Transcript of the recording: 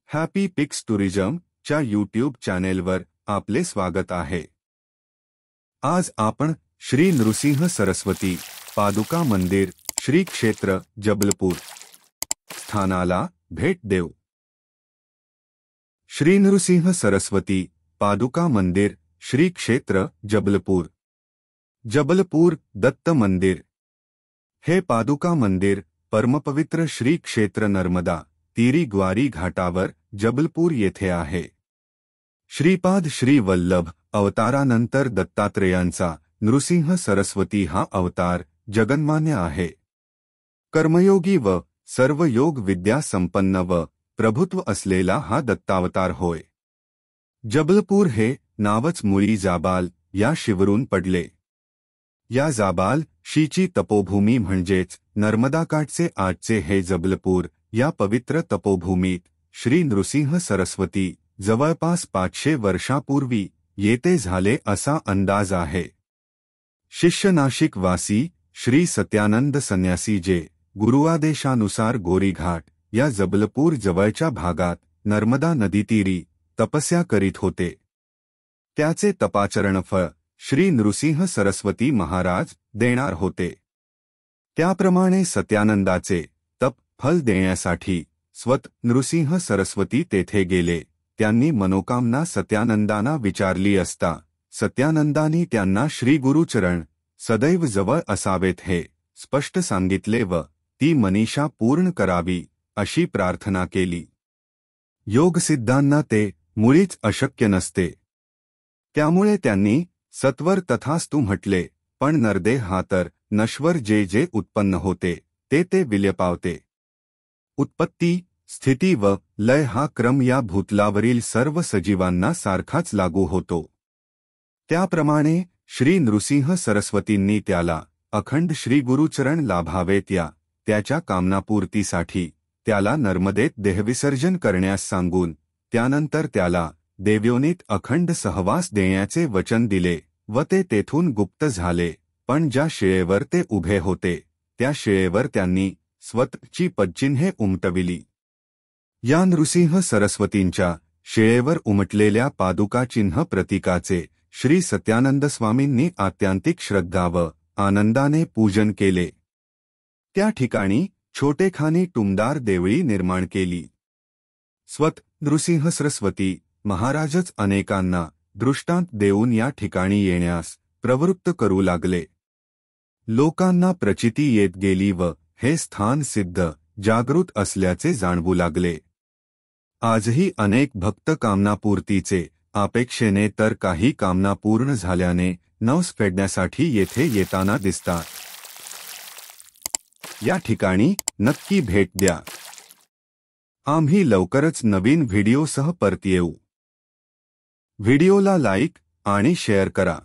Happy पिक्स tourism च्या YouTube चॅनेलवर आपले स्वागत आहे। आज आपण श्री नृसिंह सरस्वती पादुका मंदिर श्री क्षेत्र जबलपूर स्थानाला भेट देऊ। श्री नृसिंह सरस्वती पादुका मंदिर श्री क्षेत्र जबलपूर जबलपूर दत्त मंदिर हे पादुका मंदिर परमपवित्र श्री क्षेत्र नर्मदा तीरी ग्वारी घाटावर जबलपूर येथे आहे। श्रीपाद श्री वल्लभ अवतारानंतर दत्तात्रेयांचा नृसिंह सरस्वती हा अवतार जगन्मान्य आहे। कर्मयोगी व सर्व योग विद्या संपन्न व प्रभुत्व असलेला हा दत्तावतार होय। जबलपूर हे नावच मुळी जाबाल या शिवरून पडले। या जाबाल शीची तपोभूमी म्हणजेच नर्मदाकाठचे आजचे हे जबलपूर या पवित्र तपोभूमीत श्री नृसिंह सरस्वती जवळपास 500 वर्षापूर्वी येथे झाले असा अंदाज आहे। शिष्य नाशिक वासी श्री सत्यानंद संन्यासी जे गुरुआदेशानुसार गोरीघाट या जबलपूर जवळच्या भागात नर्मदा नदीतीरी तपस्या करीत होते। त्याचे तपाचरण फळ श्री नृसिंह सरस्वती महाराज देणार होते। त्याप्रमाणे सत्यानंदाचे तप फल देण्यासाठी स्वत नृसिंह सरस्वती तेथे गेले। त्यांनी मनोकामना सत्यानंदांना विचारली असता सत्यानंदांनी त्यांना श्री गुरुचरण सदैव जवळ असावेत हे स्पष्ट सांगितले व ती मनीषा पूर्ण करावी अशी प्रार्थना केली। योगसिद्धांना ते मुळीच अशक्य नसते। त्यामुळे त्यांनी सत्वर तथास्तु म्हटले, पण नरदेह हा तर नश्वर जे जे उत्पन्न होते ते विलय पावते। उत्पत्ती स्थिती व लय हा क्रम या भूतलावरील सर्व सजीवांना सारखाच लागू होतो। त्याप्रमाणे श्री नृसिंह सरस्वतींनी त्याला अखंड श्री गुरुचरण लाभावेत या त्याच्या कामनापूर्तीसाठी त्याला नर्मदेत देहविसर्जन करण्यास सांगून त्यानंतर त्याला देवयोनीत अखंड सहवास देण्याचे वचन दिले व ते तेथून गुप्त झाले। पण ज्या शिळेवर ते उभे होते त्या शिळेवर त्यांनी स्वतःची पदचिन्हे उमटविली। या नृसिंह सरस्वतींच्या शिळेवर उमटलेल्या पादुका चिन्ह प्रतीकाचे श्री सत्यानंद स्वामींनी आत्यांतिक श्रद्धा व आनंदाने पूजन केले। त्या ठिकाणी छोटेखानी टुमदार देवळी निर्माण केली। स्वत नृसिंह सरस्वती महाराजच अनेकांना दृष्टांत देऊन या ठिकाणी येण्यास प्रवृत्त करू लागले। लोकांना प्रचिती येत गेली व हे स्थान सिद्ध जागृत असल्याचे जाणवू लागले। आजही अनेक भक्त कामनापूर्तीचे अपेक्षेने तर काही कामना पूर्ण झाल्याने नवस फेडण्यासाठी येथे येताना दिसतात। या ठिकाणी नक्की भेट द्या। आम्ही लवकरच नवीन व्हिडिओसह परत येऊ। व्हिडिओला लाईक आणि शेअर करा।